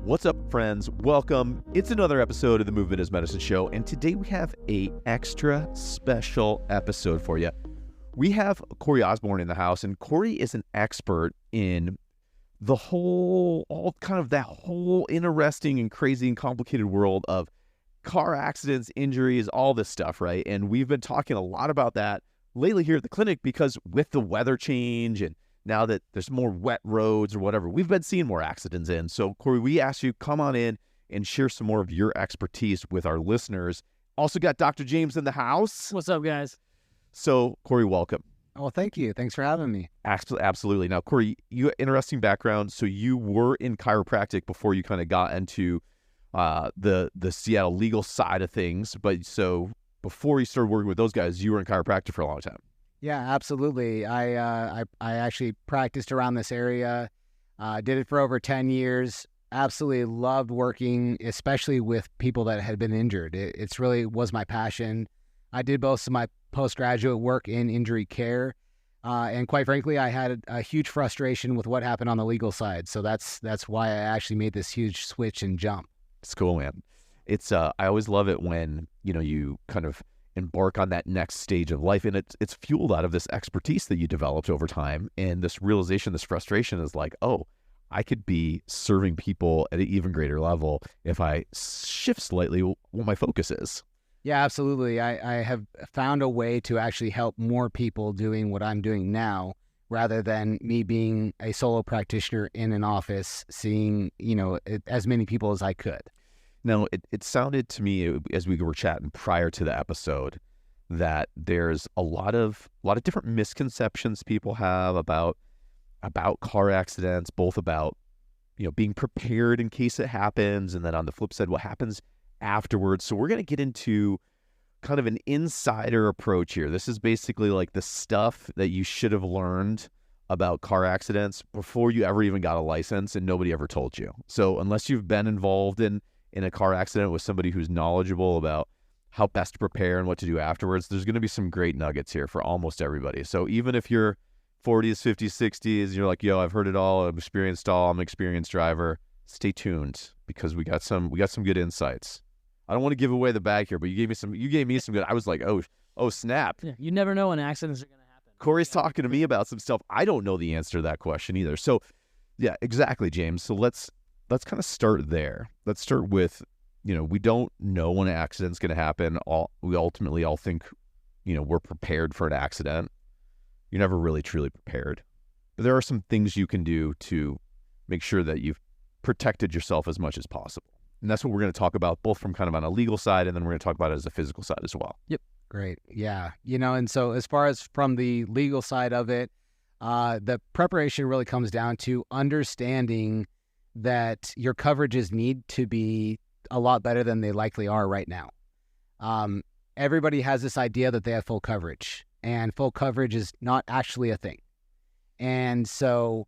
What's up, friends? Welcome. It's another episode of the Movement is Medicine show, and today we have a extra special episode for you. We have Cory Osborne in the house, and Cory is an expert in the whole interesting and crazy and complicated world of car accidents, injuries, all this stuff, right? And we've been talking a lot about that lately here at the clinic because with the weather change and now that there's more wet roads or whatever, we've been seeing more accidents in. So, Cory, we asked you come on in and share some more of your expertise with our listeners. Also got Dr. James in the house. What's up, guys? So, Cory, welcome. Oh, thank you. Thanks for having me. Absolutely. Now, Cory, you have interesting background. So you were in chiropractic before you kind of got into the Seattle legal side of things. But so before you started working with those guys, you were in chiropractic for a long time. Yeah, absolutely. I actually practiced around this area, did it for over 10 years. Absolutely loved working, especially with people that had been injured. It's really was my passion. I did most of my postgraduate work in injury care. And quite frankly, I had a huge frustration with what happened on the legal side. So that's why I actually made this huge switch and jump. It's cool, man. It's I always love it when, you kind of embark on that next stage of life, and it's fueled out of this expertise that you developed over time, and this realization, this frustration is like, oh, I could be serving people at an even greater level if I shift slightly what my focus is. Yeah, absolutely. I have found a way to actually help more people doing what I'm doing now, rather than me being a solo practitioner in an office, seeing, as many people as I could. Now, it sounded to me as we were chatting prior to the episode that there's a lot of different misconceptions people have about car accidents, both about being prepared in case it happens, and then on the flip side, what happens afterwards. So we're going to get into kind of an insider approach here. This is basically like the stuff that you should have learned about car accidents before you ever even got a license and nobody ever told you. So unless you've been involved in a car accident with somebody who's knowledgeable about how best to prepare and what to do afterwards, there's going to be some great nuggets here for almost everybody. So even if you're 40s, 50s, 60s, you're like, yo, I've heard it all, I'm experienced I'm an experienced driver, stay tuned because we got some good insights. I don't want to give away the bag here, but you gave me some good. I was like, oh snap. Yeah, you never know when accidents are going to happen. Cory's talking to me about some stuff. I don't know the answer to that question either. So yeah, exactly, James. So let's kind of start there. Let's start with, we don't know when an accident's going to happen. We ultimately all think, we're prepared for an accident. You're never really truly prepared. But there are some things you can do to make sure that you've protected yourself as much as possible. And that's what we're going to talk about, both from kind of on a legal side, and then we're going to talk about it as a physical side as well. Yep. Great. Yeah. And so as far as from the legal side of it, the preparation really comes down to understanding that your coverages need to be a lot better than they likely are right now. Everybody has this idea that they have full coverage, and full coverage is not actually a thing. And so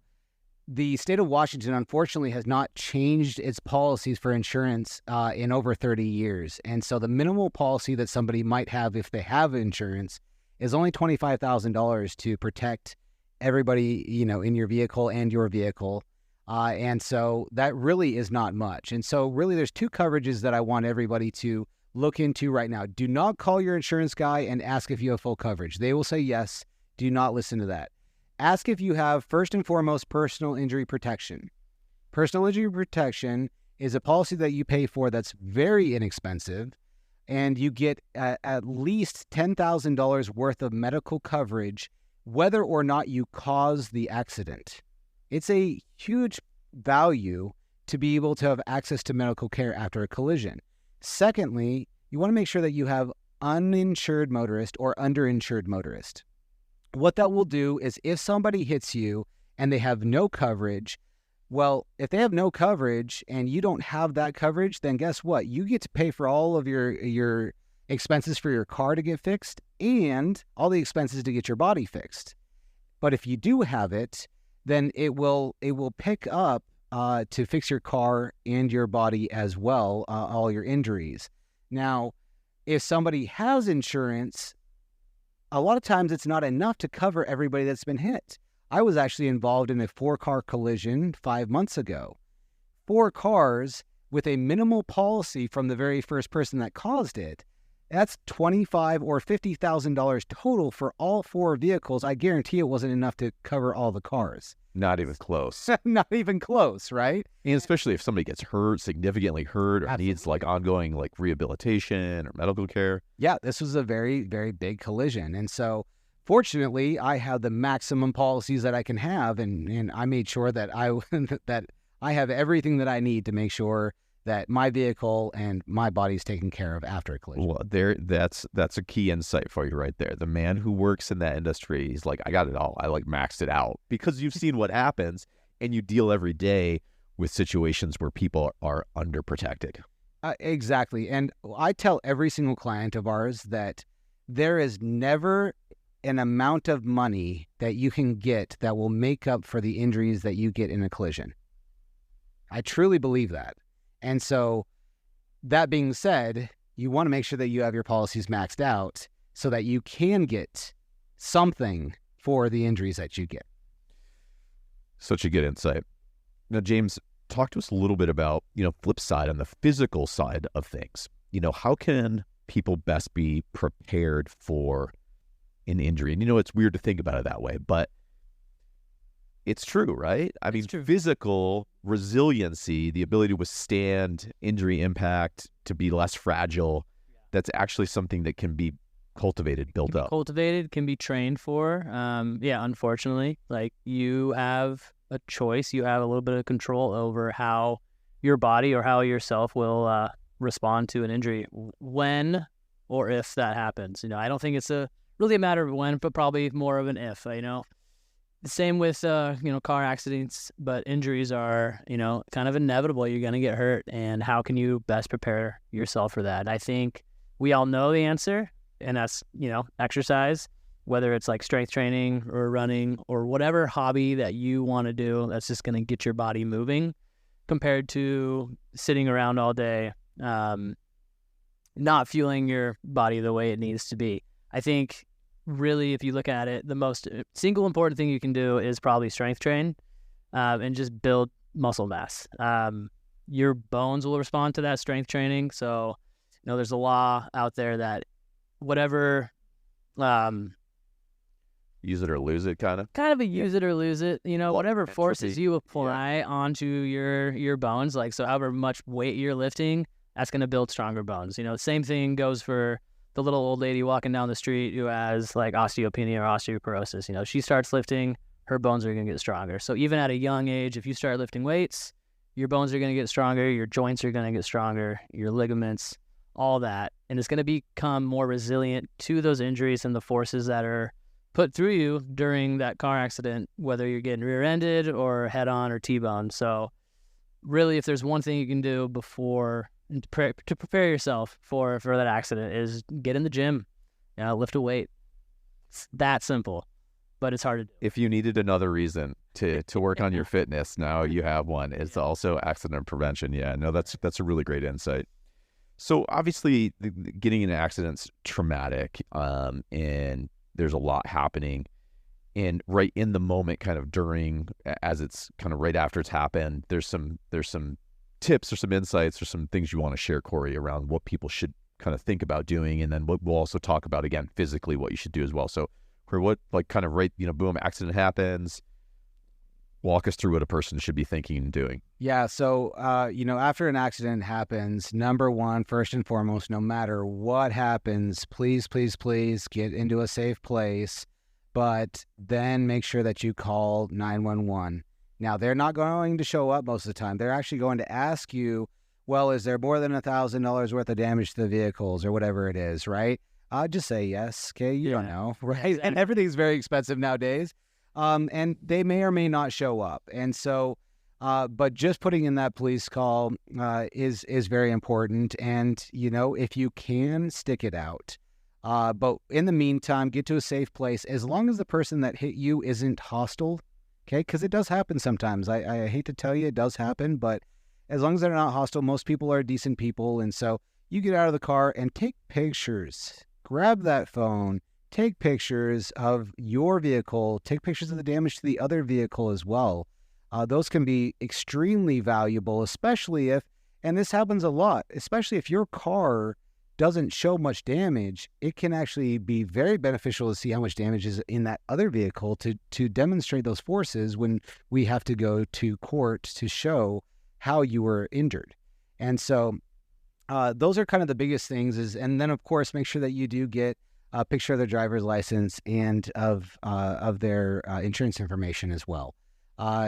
the state of Washington, unfortunately, has not changed its policies for insurance in over 30 years. And so the minimal policy that somebody might have if they have insurance is only $25,000 to protect everybody, in your vehicle and your vehicle. And so that really is not much. And so really there's two coverages that I want everybody to look into right now. Do not call your insurance guy and ask if you have full coverage. They will say yes. Do not listen to that. Ask if you have, first and foremost, personal injury protection. Personal injury protection is a policy that you pay for that's very inexpensive, and you get at least $10,000 worth of medical coverage whether or not you cause the accident. It's a huge value to be able to have access to medical care after a collision. Secondly, you want to make sure that you have uninsured motorist or underinsured motorist. What that will do is if somebody hits you and they have no coverage, well, if they have no coverage and you don't have that coverage, then guess what? You get to pay for all of your expenses for your car to get fixed and all the expenses to get your body fixed. But if you do have it, then it will pick up to fix your car and your body as well, all your injuries. Now, if somebody has insurance, a lot of times it's not enough to cover everybody that's been hit. I was actually involved in a 4-car collision 5 months ago. 4 cars with a minimal policy from the very first person that caused it, that's $25,000 or $50,000 total for all 4 vehicles. I guarantee it wasn't enough to cover all the cars. Not even close. Not even close, right? And especially if somebody gets hurt, significantly hurt, or needs like ongoing like rehabilitation or medical care. Yeah, this was a very, very big collision. And so fortunately, I have the maximum policies that I can have, and I made sure that that I have everything that I need to make sure that my vehicle and my body's taken care of after a collision. Well, that's a key insight for you right there. The man who works in that industry, he's like, I got it all. I like maxed it out, because you've seen what happens, and you deal every day with situations where people are underprotected. Exactly. And I tell every single client of ours that there is never an amount of money that you can get that will make up for the injuries that you get in a collision. I truly believe that. And so that being said, you want to make sure that you have your policies maxed out so that you can get something for the injuries that you get. Such a good insight. Now, James, talk to us a little bit about, flip side on the physical side of things. How can people best be prepared for an injury? And it's weird to think about it that way, but it's true, right? I mean, physical resiliency, the ability to withstand injury impact, to be less fragile, that's actually something that can be cultivated, built up. Cultivated, can be trained for. Unfortunately, like, you have a choice. You have a little bit of control over how your body or how yourself will respond to an injury when or if that happens. I don't think it's really a matter of when, but probably more of an if, The same with, car accidents, but injuries are, kind of inevitable. You're going to get hurt. And how can you best prepare yourself for that? I think we all know the answer, and that's, exercise, whether it's like strength training or running or whatever hobby that you want to do that's just going to get your body moving, compared to sitting around all day, not fueling your body the way it needs to be. I think really, if you look at it, the most single important thing you can do is probably strength train, and just build muscle mass. Your bones will respond to that strength training. So, there's a law out there that whatever, use it or lose it, kind of a use it or lose it, whatever forces you apply onto your bones, like, so however much weight you're lifting, that's going to build stronger bones. Same thing goes for the little old lady walking down the street who has like osteopenia or osteoporosis. She starts lifting, her bones are going to get stronger. So even at a young age, if you start lifting weights, your bones are going to get stronger, your joints are going to get stronger, your ligaments, all that. And it's going to become more resilient to those injuries and the forces that are put through you during that car accident, whether you're getting rear-ended or head-on or T-bone. So really, if there's one thing you can do before to prepare yourself for that accident, is get in the gym, lift a weight. It's that simple, but it's hard to do. If you needed another reason to work on your fitness, now you have one. It's also accident prevention. Yeah, no, that's a really great insight. So obviously, getting in an accident's traumatic, and there's a lot happening. And right in the moment, kind of during, as it's kind of right after it's happened, there's some tips or some insights or some things you want to share, Cory, around what people should kind of think about doing, and then we'll also talk about, again, physically what you should do as well. So for what, like, kind of right, boom, accident happens, walk us through what a person should be thinking and doing. Yeah, so after an accident happens, number one, first and foremost, no matter what happens, please get into a safe place, but then make sure that you call 911. Now, they're not going to show up most of the time. They're actually going to ask you, well, is there more than $1,000 worth of damage to the vehicles or whatever it is, right? Just say yes, okay? You don't know, right? Exactly. And everything's very expensive nowadays. And they may or may not show up. And so, but just putting in that police call is very important. And, if you can, stick it out. But in the meantime, get to a safe place, as long as the person that hit you isn't hostile. Okay, because it does happen sometimes. I hate to tell you, it does happen, but as long as they're not hostile, most people are decent people. And so you get out of the car and take pictures. Grab that phone, take pictures of your vehicle, take pictures of the damage to the other vehicle as well. those can be extremely valuable, especially if, and this happens a lot, especially if your car doesn't show much damage. It can actually be very beneficial to see how much damage is in that other vehicle to demonstrate those forces when we have to go to court to show how you were injured. And so those are kind of the biggest things. And then, of course, make sure that you do get a picture of their driver's license and of their insurance information as well.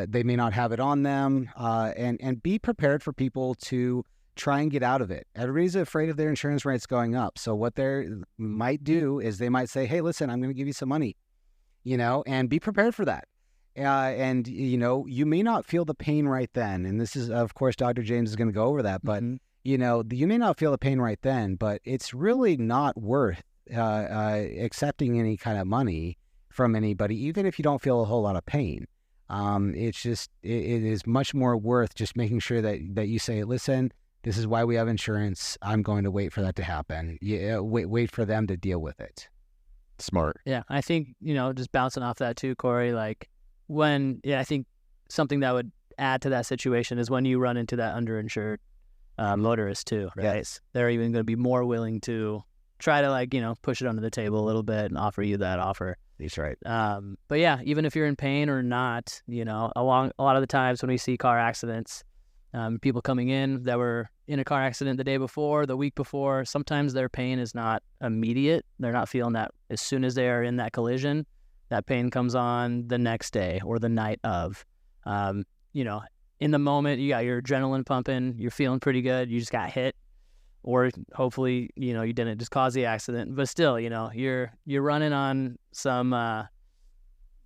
They may not have it on them, and be prepared for people to try and get out of it. Everybody's afraid of their insurance rates going up. So what they might do is they might say, hey, listen, I'm going to give you some money, and be prepared for that. And, you may not feel the pain right then. And this is, of course, Dr. James is going to go over that. But, you may not feel the pain right then, but it's really not worth accepting any kind of money from anybody, even if you don't feel a whole lot of pain. It's just, it is much more worth just making sure that you say, listen, this is why we have insurance. I'm going to wait for that to happen. Wait for them to deal with it. Smart. Yeah. I think, just bouncing off that too, Cory, I think something that would add to that situation is when you run into that underinsured motorist too, right? Yes. They're even going to be more willing to try to push it under the table a little bit and offer you that offer. That's right. But yeah, even if you're in pain or not, a lot of the times when we see car accidents, people coming in that were in a car accident the day before, the week before, sometimes their pain is not immediate. They're not feeling that as soon as they are in that collision. That pain comes on the next day or the night of. In the moment, you got your adrenaline pumping, you're feeling pretty good, you just got hit. Or hopefully, you didn't just cause the accident, but still, you're running on some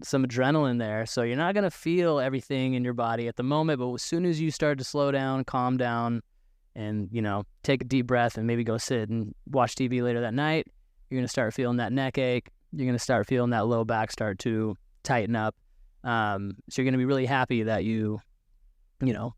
adrenaline there, so you're not gonna feel everything in your body at the moment. But as soon as you start to slow down, calm down, and take a deep breath and maybe go sit and watch TV later that night, you're gonna start feeling that neck ache. You're gonna start feeling that low back start to tighten up. So you're gonna be really happy that you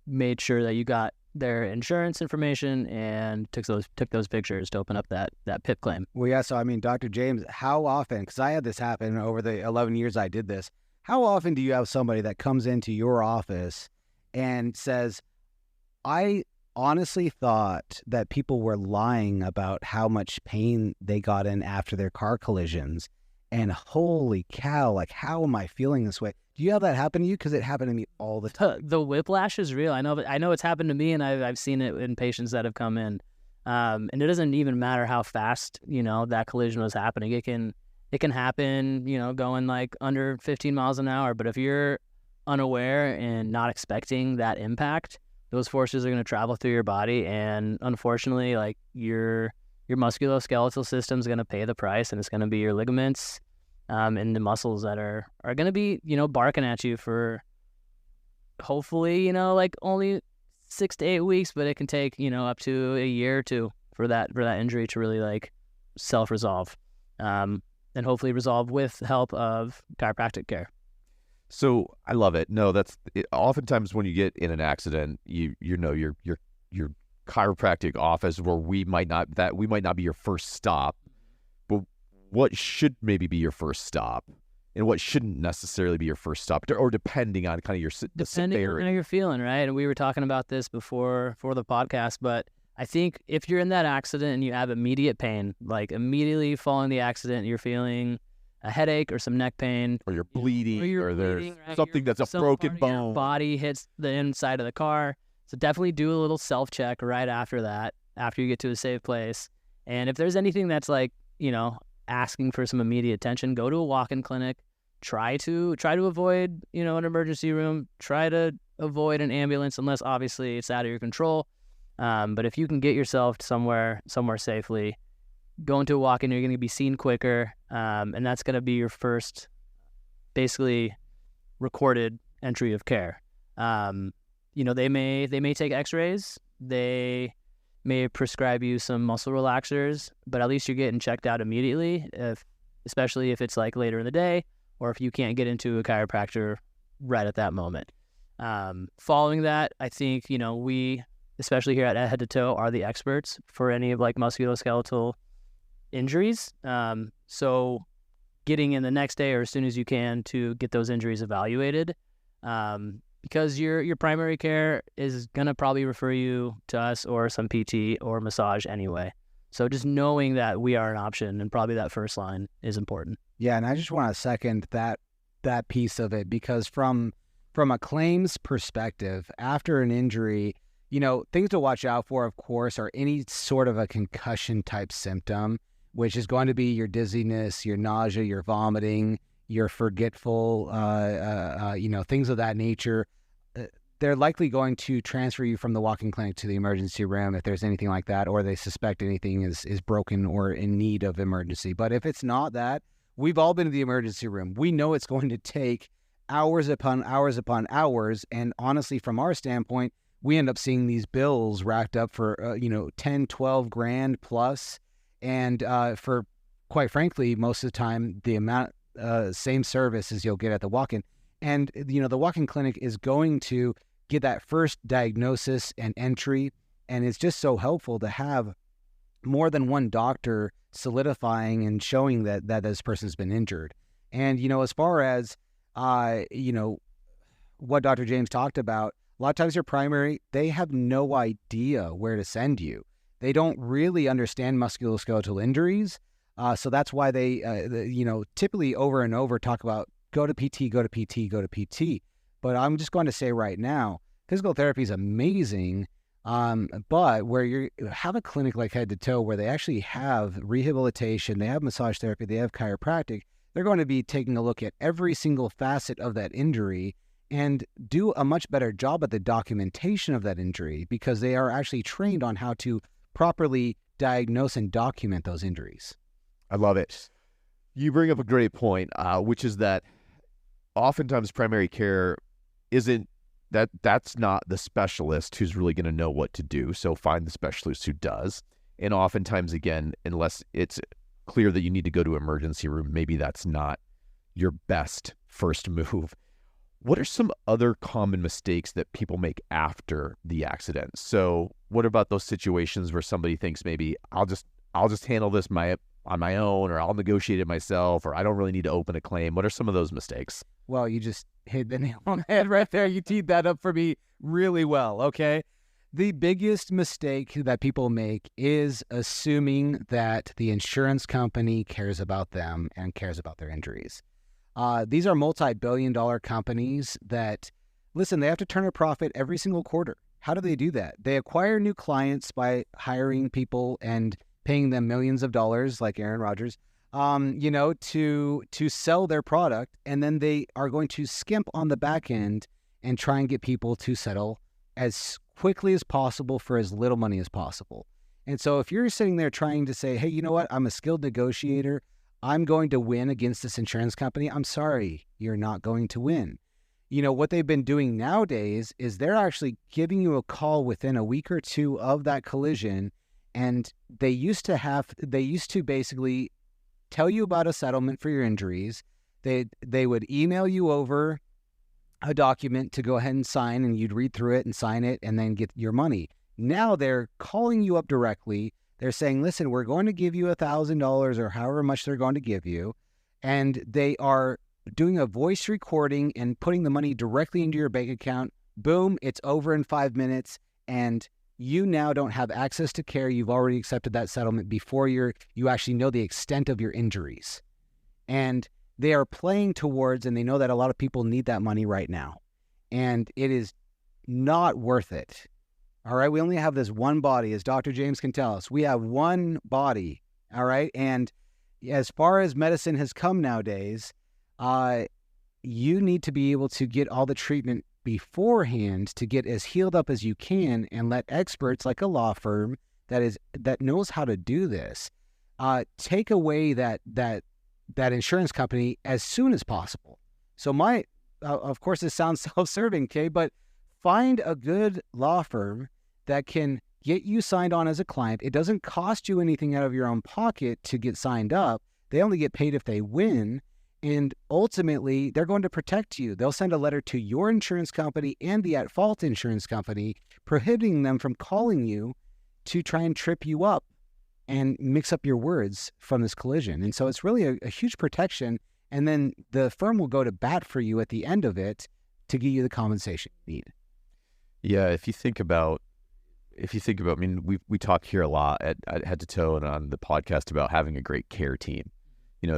made sure that you got their insurance information and took those pictures to open up that PIP claim. Well, yeah. So, Dr. James, how often, because I had this happen over the 11 years I did this, how often do you have somebody that comes into your office and says, I honestly thought that people were lying about how much pain they got in after their car collisions, and holy cow, how am I feeling this way? Do you have that happen to you? Because it happened to me all the time. The whiplash is real. I know it's happened to me, and I've seen it in patients that have come in. And it doesn't even matter how fast that collision was happening. It can happen going under 15 miles an hour. But if you're unaware and not expecting that impact, those forces are going to travel through your body, and unfortunately, your musculoskeletal system is going to pay the price, and it's going to be your ligaments. And the muscles that are going to be, barking at you for hopefully, only 6 to 8 weeks, but it can take, up to a year or two for that injury to really self-resolve, and hopefully resolve with help of chiropractic care. So I love it. No, that's it. Oftentimes when you get in an accident, your chiropractic office, where we might not be your first stop, but what should maybe be your first stop, and what shouldn't necessarily be your first stop, or depending on kind of your depending on how you're feeling, right? And we were talking about this before for the podcast, but I think if you're in that accident and you have immediate pain, immediately following the accident, you're feeling a headache or some neck pain, or you're bleeding, or there's bleeding, right? something that's a broken bone. Your body hits the inside of the car. So definitely do a little self-check right after that, after you get to a safe place. And if there's anything that's asking for some immediate attention, go to a walk-in clinic. Try to avoid, an emergency room. Try to avoid an ambulance unless obviously it's out of your control. But if you can get yourself somewhere safely, go into a walk-in, you're going to be seen quicker. And that's going to be your first, basically, recorded entry of care. They may take x-rays. They may prescribe you some muscle relaxers, but at least you're getting checked out immediately, especially if it's later in the day, or if you can't get into a chiropractor right at that moment. Following that, I think, we, especially here at Head to Toe, are the experts for any of musculoskeletal injuries. So getting in the next day or as soon as you can to get those injuries evaluated, because your primary care is going to probably refer you to us or some PT or massage anyway. So just knowing that we are an option and probably that first line is important. Yeah, and I just want to second that piece of it, because from a claims perspective, after an injury, things to watch out for, of course, are any sort of a concussion type symptom, which is going to be your dizziness, your nausea, your vomiting, your forgetful, things of that nature. They're likely going to transfer you from the walk-in clinic to the emergency room if there's anything like that, or they suspect anything is broken or in need of emergency. But if it's not that, we've all been to the emergency room. We know it's going to take hours upon hours upon hours. And honestly, from our standpoint, we end up seeing these bills racked up for, 10, 12 grand plus. And for, quite frankly, most of the time, the amount, same service as you'll get at the walk-in. And, the walk-in clinic is going to get that first diagnosis and entry. And it's just so helpful to have more than one doctor solidifying and showing that this person's been injured. And, as far as, what Dr. James talked about, a lot of times your primary, they have no idea where to send you. They don't really understand musculoskeletal injuries. So that's why they, typically over and over talk about go to PT, go to PT, go to PT. But I'm just going to say right now, physical therapy is amazing. But where you have a clinic like Head to Toe, where they actually have rehabilitation, they have massage therapy, they have chiropractic, they're going to be taking a look at every single facet of that injury and do a much better job at the documentation of that injury, because they are actually trained on how to properly diagnose and document those injuries. I love it. You bring up a great point, which is that oftentimes primary care isn't that's not the specialist who's really going to know what to do. So find the specialist who does. And oftentimes, again, unless it's clear that you need to go to emergency room, maybe that's not your best first move. What are some other common mistakes that people make after the accident? So what about those situations where somebody thinks maybe I'll just handle this on my own, or I'll negotiate it myself, or I don't really need to open a claim? What are some of those mistakes? Well, you just hit the nail on the head right there. You teed that up for me really well, okay? The biggest mistake that people make is assuming that the insurance company cares about them and cares about their injuries. These are multi-billion-dollar companies that, listen, they have to turn a profit every single quarter. How do they do that? They acquire new clients by hiring people and paying them millions of dollars, like Aaron Rodgers, to sell their product, and then they are going to skimp on the back end and try and get people to settle as quickly as possible for as little money as possible. And so if you're sitting there trying to say, hey, you know what, I'm a skilled negotiator, I'm going to win against this insurance company, I'm sorry, you're not going to win. What they've been doing nowadays is they're actually giving you a call within a week or two of that collision, and they used to basically tell you about a settlement for your injuries. They would email you over a document to go ahead and sign, and you'd read through it and sign it and then get your money. Now they're calling you up directly. They're saying, listen, we're going to give you $1,000 or however much they're going to give you. And they are doing a voice recording and putting the money directly into your bank account. Boom, it's over in 5 minutes. And you now don't have access to care. You've already accepted that settlement before you actually know the extent of your injuries. And they are playing towards, and they know that a lot of people need that money right now. And it is not worth it. All right, we only have this one body, as Dr. James can tell us. We have one body, all right? And as far as medicine has come nowadays, you need to be able to get all the treatment beforehand to get as healed up as you can, and let experts like a law firm that knows how to do this take away that insurance company as soon as possible. So of course this sounds self-serving, okay, but find a good law firm that can get you signed on as a client. It doesn't cost you anything out of your own pocket to get signed up. They only get paid if they win. And ultimately, they're going to protect you. They'll send a letter to your insurance company and the at-fault insurance company prohibiting them from calling you to try and trip you up and mix up your words from this collision. And so it's really a huge protection. And then the firm will go to bat for you at the end of it to give you the compensation you need. Yeah, if you think about, I mean, we talk here a lot at Head to Toe and on the podcast about having a great care team.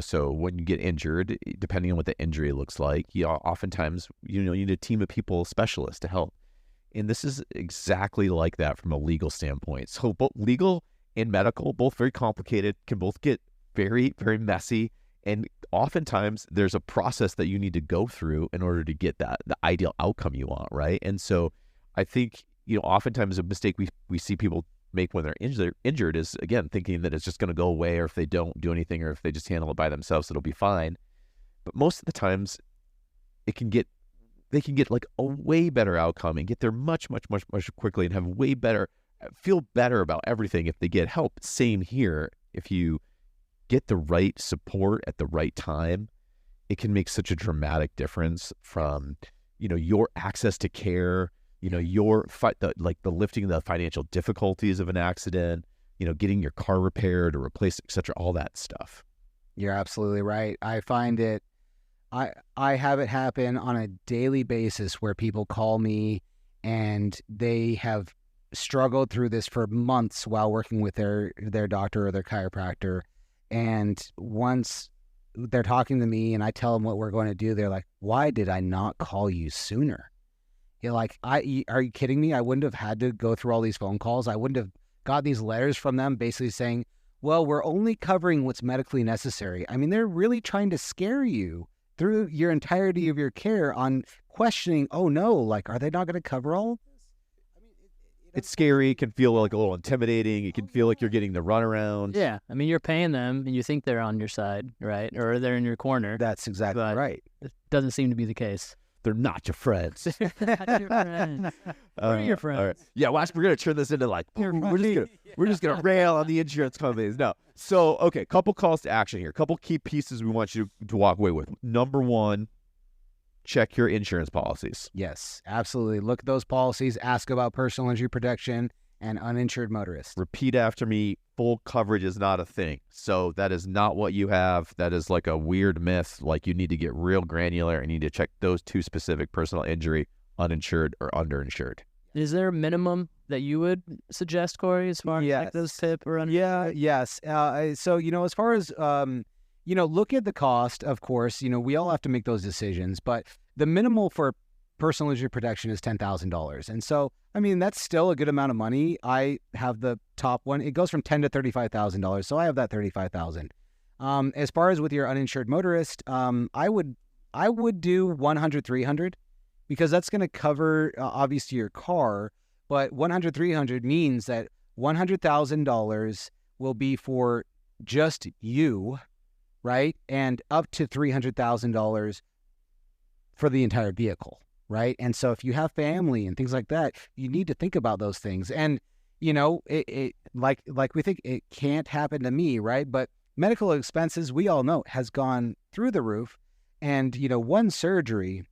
So when you get injured, depending on what the injury looks like, oftentimes, you need a team of people, specialists to help. And this is exactly like that from a legal standpoint. So both legal and medical, both very complicated, can both get very, very messy. And oftentimes there's a process that you need to go through in order to get the ideal outcome you want, right? And so I think, oftentimes a mistake we see people make when they're injured is, again, thinking that it's just going to go away, or if they don't do anything, or if they just handle it by themselves, it'll be fine. But most of the times they can get like a way better outcome and get there much, much, much, much quickly and feel better about everything if they get help. Same here. If you get the right support at the right time, it can make such a dramatic difference from, your access to care, the lifting the financial difficulties of an accident, getting your car repaired or replaced, etc., all that stuff. You're absolutely right. I find it, I have it happen on a daily basis where people call me and they have struggled through this for months while working with their doctor or their chiropractor. And once they're talking to me and I tell them what we're going to do, they're like, why did I not call you sooner? You're like, are you kidding me? I wouldn't have had to go through all these phone calls. I wouldn't have got these letters from them basically saying, well, we're only covering what's medically necessary. I mean, they're really trying to scare you through your entirety of your care on questioning, oh no, like, are they not going to cover all of this? I mean, it's scary. It can feel like a little intimidating. It can feel like you're getting the runaround. Yeah. I mean, you're paying them and you think they're on your side, right? Or they're in your corner. That's exactly right. It doesn't seem to be the case. They're not your friends. Not your friends. We're your friends. All right. Yeah, we're going to turn this into like, we're just going to rail on the insurance companies. No. So, okay, couple calls to action here. Couple key pieces we want you to walk away with. Number one, check your insurance policies. Yes, absolutely. Look at those policies. Ask about personal injury protection and uninsured motorists. Repeat after me. Full coverage is not a thing. So that is not what you have. That is like a weird myth. Like, you need to get real granular and you need to check those two specific: personal injury, uninsured or underinsured. Is there a minimum that you would suggest, Cory, as far as like those PIP or uninsured? Yes. So, as far as, look at the cost, of course, we all have to make those decisions, but the minimal for personal injury protection is $10,000. And so, I mean, that's still a good amount of money. I have the top one. It goes from $10,000 to $35,000. So I have that $35,000. As far as with your uninsured motorist, I would do 100, 300, because that's going to cover obviously your car, but 100, 300 means that $100,000 will be for just you, right? And up to $300,000 for the entire vehicle. Right. And so if you have family and things like that, you need to think about those things. And, it like we think it can't happen to me. Right. But medical expenses, we all know, has gone through the roof. And, one surgery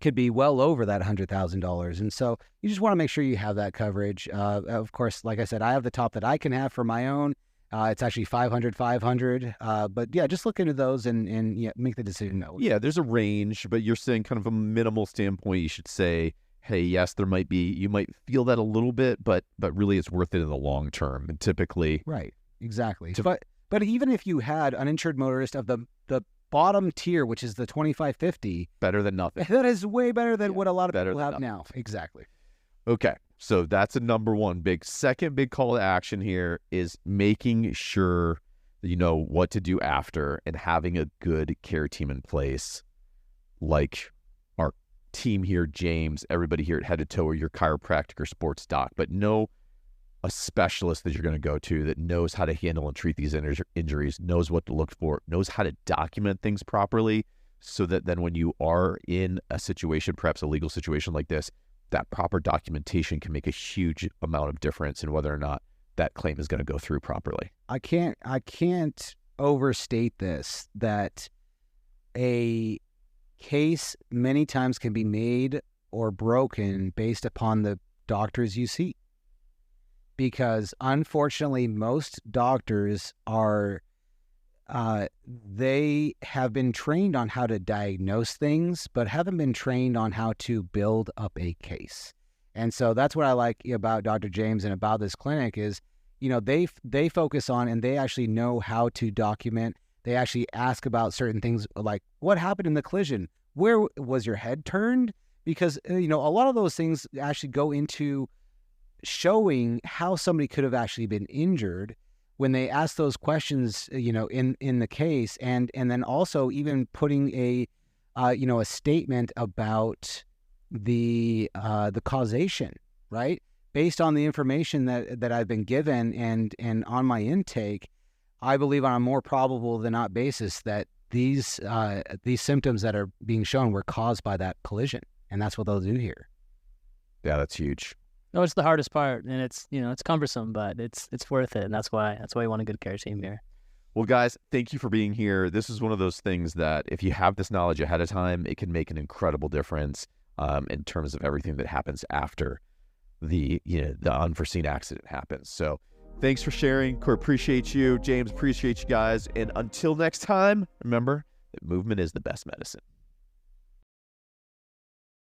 could be well over that $100,000. And so you just want to make sure you have that coverage. Of course, like I said, I have the top that I can have for my own. It's actually 500. But yeah, just look into those and make the decision. Yeah, there's a range, but you're saying kind of a minimal standpoint. You should say, hey, yes, you might feel that a little bit, but really it's worth it in the long term. And typically. Right, exactly. But even if you had uninsured motorist of the bottom tier, which is the 2550. Better than nothing. That is way better than what a lot of people have now. Exactly. Okay. So that's a number one. Second big call to action here is making sure that you know what to do after and having a good care team in place, like our team here, James, everybody here at Head to Toe, or your chiropractic or sports doc, but know a specialist that you're going to go to that knows how to handle and treat these injuries, knows what to look for, knows how to document things properly, so that then when you are in a situation, perhaps a legal situation like this, that proper documentation can make a huge amount of difference in whether or not that claim is going to go through properly. I can't overstate this, that a case many times can be made or broken based upon the doctors you see. Because unfortunately, most doctors are they have been trained on how to diagnose things, but haven't been trained on how to build up a case. And so that's what I like about Dr. James and about this clinic is, they focus on, and they actually know how to document. They actually ask about certain things like, what happened in the collision? Where was your head turned? Because, a lot of those things actually go into showing how somebody could have actually been injured when they ask those questions, in the case, and then also even putting a statement about the causation, right? Based on the information that I've been given and on my intake, I believe on a more probable than not basis that these symptoms that are being shown were caused by that collision, and that's what they'll do here. Yeah, that's huge. No, it's the hardest part, and it's cumbersome, but it's worth it, and that's why you want a good care team here. Well, guys, thank you for being here. This is one of those things that if you have this knowledge ahead of time, it can make an incredible difference in terms of everything that happens after the unforeseen accident happens. So thanks for sharing. Cory, appreciate you. James, appreciate you guys. And until next time, remember that movement is the best medicine.